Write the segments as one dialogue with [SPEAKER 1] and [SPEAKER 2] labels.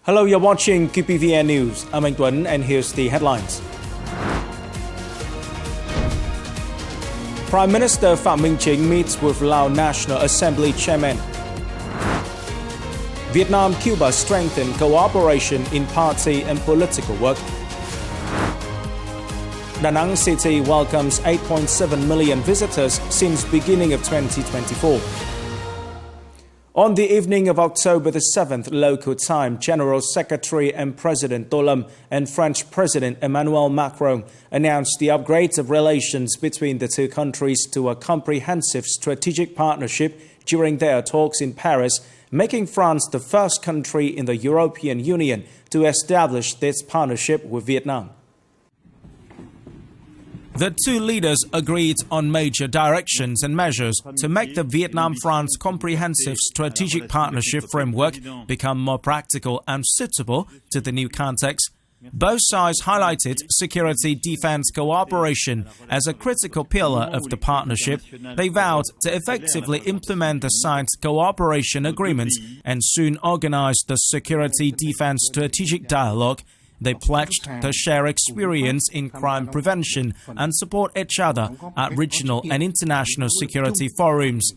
[SPEAKER 1] Hello, you're watching QPVN News. I'm Anh Tuấn and here's the headlines. Prime Minister MINH meets with Lao National Assembly Chairman. Vietnam-Cuba strengthen cooperation in party and political work. Da Nang City welcomes 8.7 million visitors since beginning of 2024. On the evening of October the 7th local time, General Secretary and President Tô Lâm and French President Emmanuel Macron announced the upgrade of relations between the two countries to a comprehensive strategic partnership during their talks in Paris, making France the first country in the European Union to establish this partnership with Vietnam. The two leaders agreed on major directions and measures to make the Vietnam-France Comprehensive Strategic Partnership framework become more practical and suitable to the new context. Both sides highlighted security defense cooperation as a critical pillar of the partnership. They vowed to effectively implement the signed cooperation agreements and soon organize the security defense strategic dialogue. They pledged to share experience in crime prevention and support each other at regional and international security forums.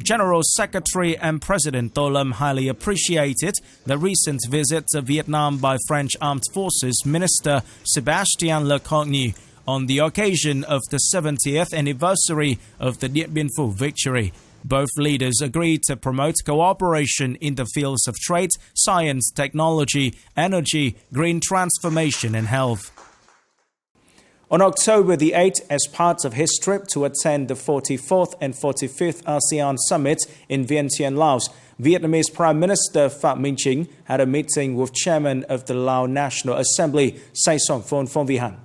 [SPEAKER 1] General Secretary and President Tô Lâm highly appreciated the recent visit to Vietnam by French Armed Forces Minister Sébastien Lecornu on the occasion of the 70th anniversary of the Điện Biên Phủ victory. Both leaders agreed to promote cooperation in the fields of trade, science, technology, energy, green transformation and health. On October the 8th, as part of his trip to attend the 44th and 45th ASEAN Summit in Vientiane, Laos, Vietnamese Prime Minister Phạm Minh Chính had a meeting with Chairman of the Lao National Assembly, Say Songphon Phongvihanh.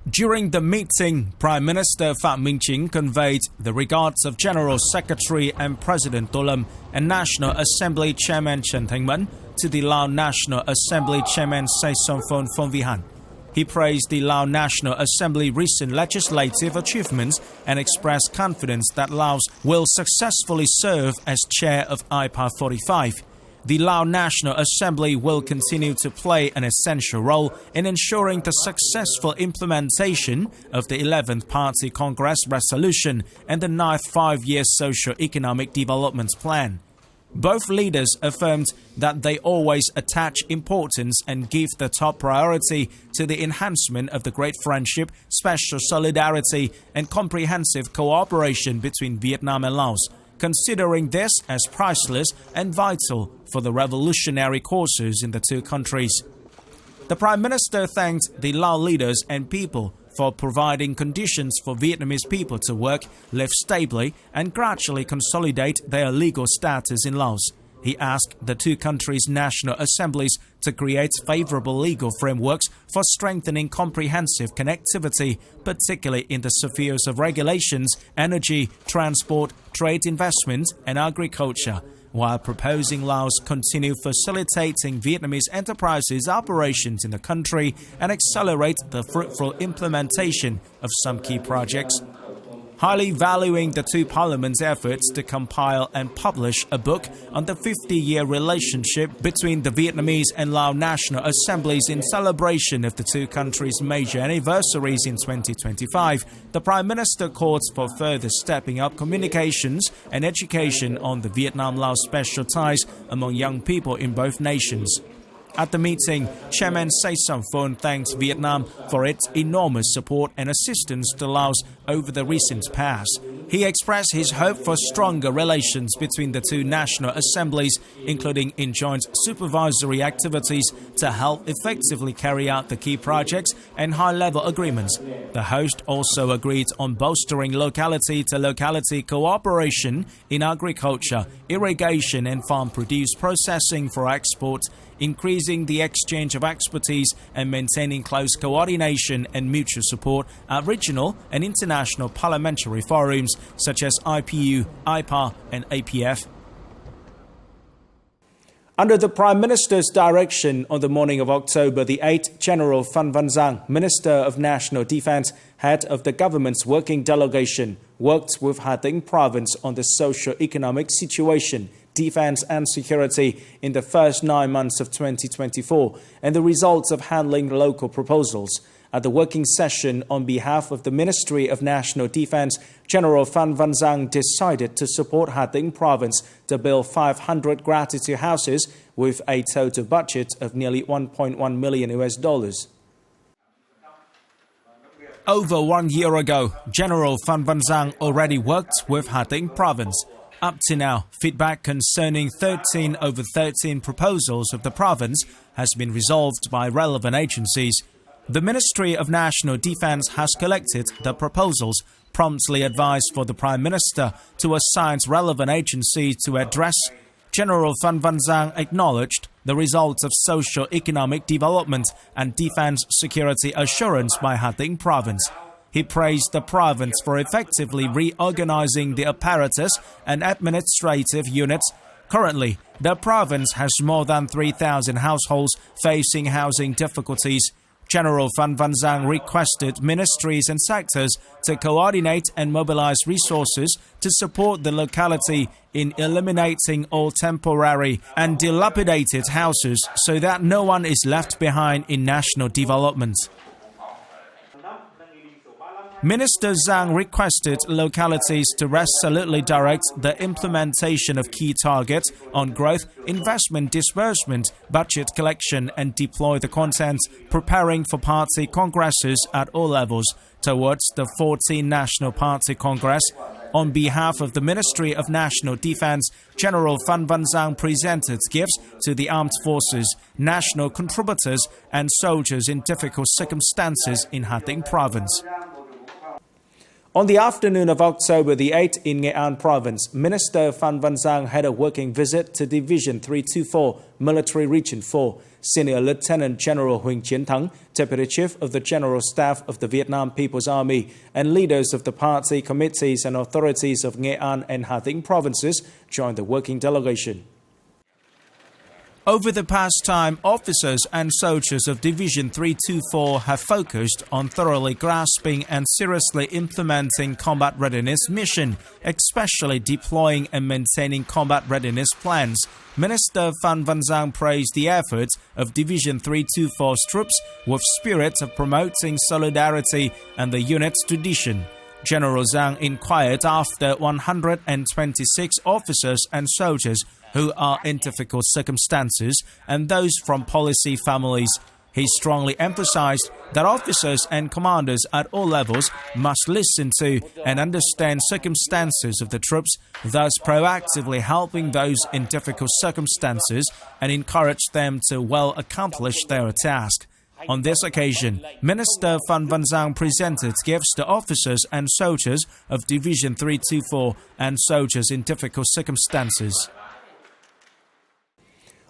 [SPEAKER 1] During the meeting, Prime Minister Phạm Minh Chính conveyed the regards of General Secretary and President Tô Lâm and National Assembly Chairman Trần Thanh Mẫn to the Lao National Assembly Chairman Say Songphon Phongvihanh. He praised the Lao National Assembly recent legislative achievements and expressed confidence that Laos will successfully serve as chair of IPA 45. The Lao National Assembly will continue to play an essential role in ensuring the successful implementation of the 11th Party Congress resolution and the 9th Five-Year Socio-Economic Development Plan. Both leaders affirmed that they always attach importance and give the top priority to the enhancement of the great friendship, special solidarity, and comprehensive cooperation between Vietnam and Laos, considering this as priceless and vital for the revolutionary courses in the two countries. The Prime Minister thanked the Lao leaders and people for providing conditions for Vietnamese people to work, live stably, and gradually consolidate their legal status in Laos. He asked the two countries' national assemblies to create favorable legal frameworks for strengthening comprehensive connectivity, particularly in the spheres of regulations, energy, transport, trade investment, and agriculture, while proposing Laos continue facilitating Vietnamese enterprises' operations in the country and accelerate the fruitful implementation of some key projects. Highly valuing the two parliaments' efforts to compile and publish a book on the 50-year relationship between the Vietnamese and Lao National Assemblies in celebration of the two countries' major anniversaries in 2025, the Prime Minister called for further stepping up communications and education on the Vietnam-Laos special ties among young people in both nations. At the meeting, Chairman Say Songphon thanked Vietnam for its enormous support and assistance to Laos over the recent past. He expressed his hope for stronger relations between the two national assemblies, including in joint supervisory activities to help effectively carry out the key projects and high-level agreements. The host also agreed on bolstering locality-to-locality cooperation in agriculture, irrigation and farm produce processing for export, increasing the exchange of expertise and maintaining close coordination and mutual support at regional and international parliamentary forums such as IPU, IPA and APF. Under the Prime Minister's direction on the morning of October the 8th, General Phan Van Giang, Minister of National Defense, head of the government's working delegation, worked with Hà Tĩnh province on the socio-economic situation, defense and security in the first 9 months of 2024 and the results of handling local proposals. At the working session on behalf of the Ministry of National Defense, General Phan Van Giang decided to support Hà Tĩnh province to build 500 gratitude houses with a total budget of nearly $1.1 million. Over 1 year ago, General Phan Van Giang already worked with Hà Tĩnh province. Up to now, feedback concerning 13 over 13 proposals of the province has been resolved by relevant agencies. The Ministry of National Defense has collected the proposals, promptly advised for the Prime Minister to assign relevant agency to address. General Phan Van Giang acknowledged the results of socio-economic development and defense security assurance by Hà Tĩnh province. He praised the province for effectively reorganizing the apparatus and administrative units. Currently, the province has more than 3,000 households facing housing difficulties. General Phan Van Giang requested ministries and sectors to coordinate and mobilize resources to support the locality in eliminating all temporary and dilapidated houses so that no one is left behind in national development. Minister Giang requested localities to resolutely direct the implementation of key targets on growth, investment disbursement, budget collection and deploy the content preparing for party congresses at all levels towards the 14th National Party Congress. On behalf of the Ministry of National Defense, General Phan Van Giang presented gifts to the armed forces, national contributors and soldiers in difficult circumstances in Hà Tĩnh province. On the afternoon of October the 8th in Nghệ An province, Minister Phan Van Giang had a working visit to Division 324, Military Region 4. Senior Lieutenant General Huỳnh Chiến Thắng, Deputy Chief of the General Staff of the Vietnam People's Army, and leaders of the party committees and authorities of Nghệ An and Hà Tĩnh provinces joined the working delegation. Over the past time, officers and soldiers of Division 324 have focused on thoroughly grasping and seriously implementing combat readiness mission, especially deploying and maintaining combat readiness plans. Minister Phan Van Giang praised the efforts of Division 324's troops with spirit of promoting solidarity and the unit's tradition. General Giang inquired after 126 officers and soldiers who are in difficult circumstances and those from policy families. He strongly emphasized that officers and commanders at all levels must listen to and understand circumstances of the troops, thus proactively helping those in difficult circumstances and encourage them to well accomplish their task. On this occasion, Minister Phan Van Giang presented gifts to officers and soldiers of Division 324 and soldiers in difficult circumstances.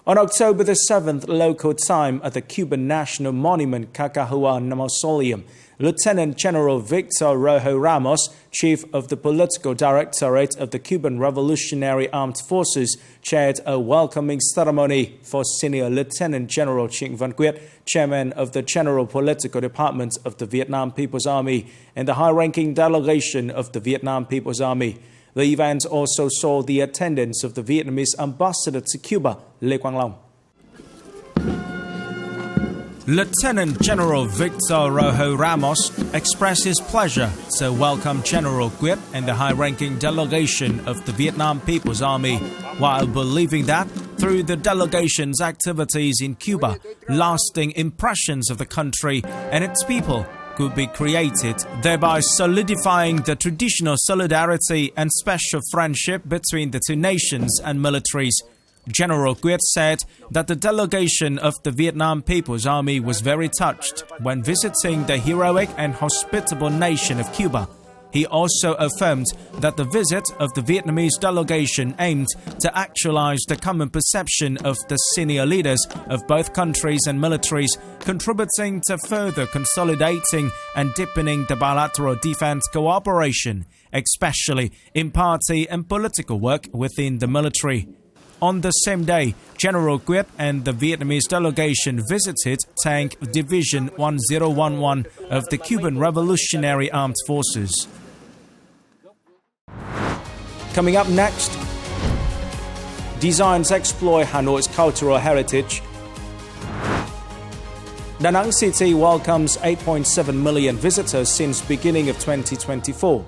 [SPEAKER 1] On October the 7th local time at the Cuban National Monument Cacahuan Mausoleum, Lieutenant General Victor Rojo Ramos, Chief of the Political Directorate of the Cuban Revolutionary Armed Forces, chaired a welcoming ceremony for Senior Lieutenant General Trịnh Văn Quyết, Chairman of the General Political Department of the Vietnam People's Army, and the high-ranking delegation of the Vietnam People's Army. The event also saw the attendance of the Vietnamese ambassador to Cuba, Lê Quang Long. Lieutenant General Victor Rojo Ramos expressed his pleasure to welcome General Quyết and the high-ranking delegation of the Vietnam People's Army, while believing that through the delegation's activities in Cuba, lasting impressions of the country and its people could be created, thereby solidifying the traditional solidarity and special friendship between the two nations and militaries. General Quyết said that the delegation of the Vietnam People's Army was very touched when visiting the heroic and hospitable nation of Cuba. He also affirmed that the visit of the Vietnamese delegation aimed to actualize the common perception of the senior leaders of both countries and militaries, contributing to further consolidating and deepening the bilateral defense cooperation, especially in party and political work within the military. On the same day, General Quyết and the Vietnamese delegation visited Tank Division 1011 of the Cuban Revolutionary Armed Forces. Coming up next, Designs exploit Hanoi's cultural heritage. Da Nang City welcomes 8.7 million visitors since beginning of 2024.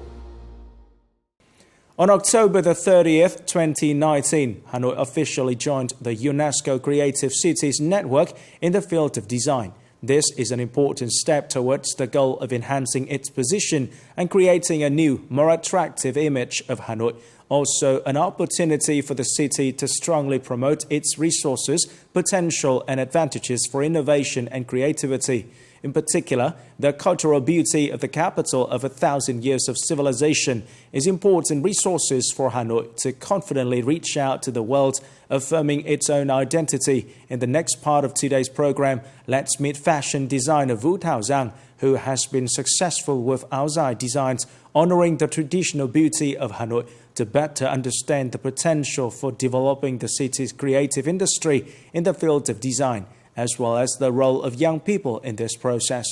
[SPEAKER 1] On October the 30th, 2019, Hanoi officially joined the UNESCO Creative Cities Network in the field of design. This is an important step towards the goal of enhancing its position and creating a new, more attractive image of Hanoi. Also, an opportunity for the city to strongly promote its resources, potential and advantages for innovation and creativity. In particular, the cultural beauty of the capital of 1,000 years of civilization is important resources for Hanoi to confidently reach out to the world, affirming its own identity. In the next part of today's program, let's meet fashion designer Vũ Thảo Giang, who has been successful with áo dài designs, honoring the traditional beauty of Hanoi to better understand the potential for developing the city's creative industry in the field of design, as well as the role of young people in this process.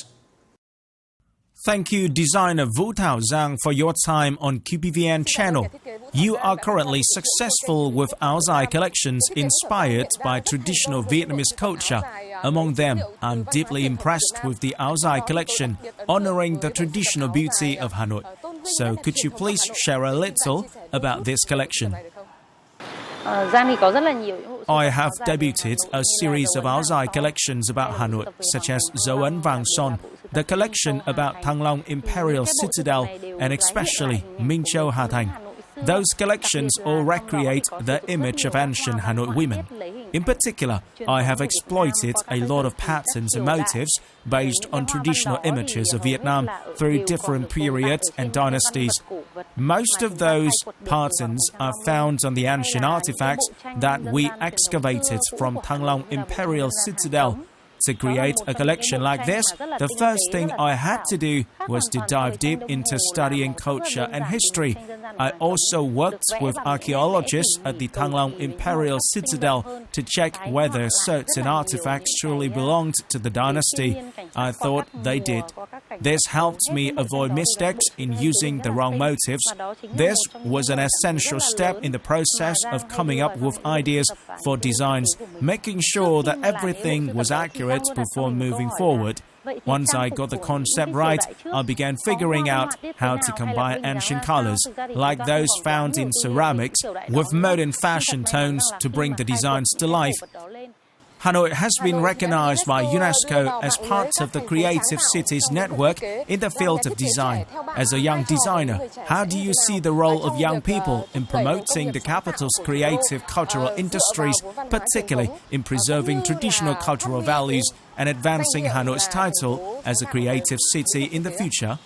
[SPEAKER 1] Thank you, designer Vũ Thảo Giang, for your time on QPVN channel. You are currently successful with áo dài collections inspired by traditional Vietnamese culture. Among them, I'm deeply impressed with the áo dài collection, honoring the traditional beauty of Hanoi. So, could you please share a little about this collection? I have debuted a series of áo dài collections about Hanoi, such as Dấu ấn Vàng Son, the collection about Thăng Long Imperial Citadel, and especially Minh Châu Hà Thành. Those collections all recreate the image of ancient Hanoi women. In particular, I have exploited a lot of patterns and motifs based on traditional images of Vietnam through different periods and dynasties. Most of those patterns are found on the ancient artifacts that we excavated from Thăng Long Imperial Citadel. To create a collection like this, the first thing I had to do was to dive deep into studying culture and history. I also worked with archaeologists at the Thăng Long Imperial Citadel to check whether certain artifacts truly belonged to the dynasty. I thought they did. This helped me avoid mistakes in using the wrong motifs. This was an essential step in the process of coming up with ideas for designs, making sure that everything was accurate before moving forward. Once I got the concept right, I began figuring out how to combine ancient colors, like those found in ceramics, with modern fashion tones to bring the designs to life. Hanoi has been recognized by UNESCO as part of the Creative Cities Network in the field of design. As a young designer, how do you see the role of young people in promoting the capital's creative cultural industries, particularly in preserving traditional cultural values and advancing Hanoi's title as a creative city in the future?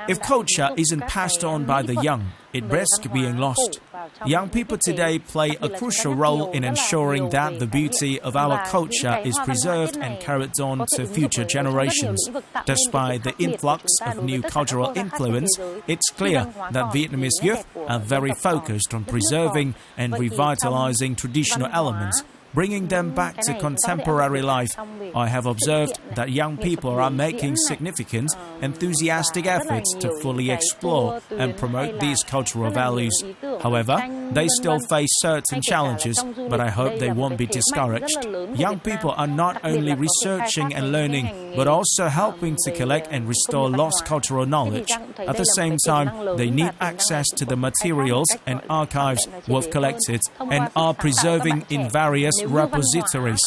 [SPEAKER 1] If culture isn't passed on by the young, it risks being lost. Young people today play a crucial role in ensuring that the beauty of our culture is preserved and carried on to future generations. Despite the influx of new cultural influence, it's clear that Vietnamese youth are very focused on preserving and revitalizing traditional elements, bringing them back to contemporary life. I have observed that young people are making significant, enthusiastic efforts to fully explore and promote these cultural values. However, they still face certain challenges, but I hope they won't be discouraged. Young people are not only researching and learning, but also helping to collect and restore lost cultural knowledge. At the same time, they need access to the materials and archives we've collected and are preserving in various repositories.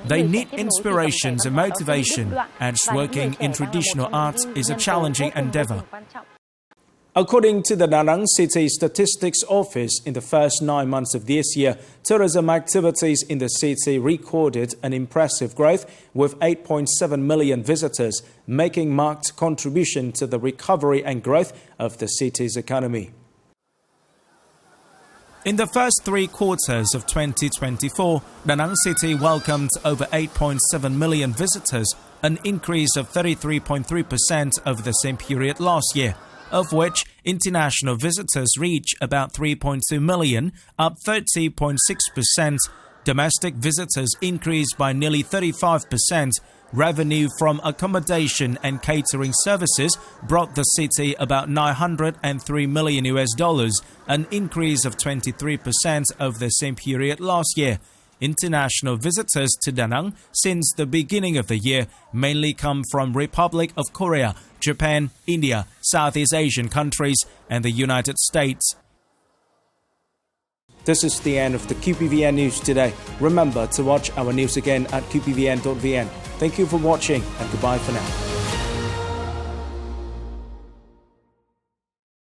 [SPEAKER 1] They need inspirations and motivation, as working in traditional art is a challenging endeavor. According to the Da Nang City Statistics Office, in the first 9 months of this year, tourism activities in the city recorded an impressive growth, with 8.7 million visitors, making marked contribution to the recovery and growth of the city's economy. In the first 3 quarters of 2024, Da Nang City welcomed over 8.7 million visitors, an increase of 33.3% over the same period last year, of which international visitors reach about 3.2 million, up 30.6%. Domestic visitors increased by nearly 35%, Revenue from accommodation and catering services brought the city about $903 million, an increase of 23% over the same period last year. International visitors to Da Nang since the beginning of the year mainly come from Republic of Korea, Japan, India, Southeast Asian countries, and the United States. This is the end of the QPVN News today. Remember to watch our news again at qpvn.vn. Thank you for watching and goodbye for now.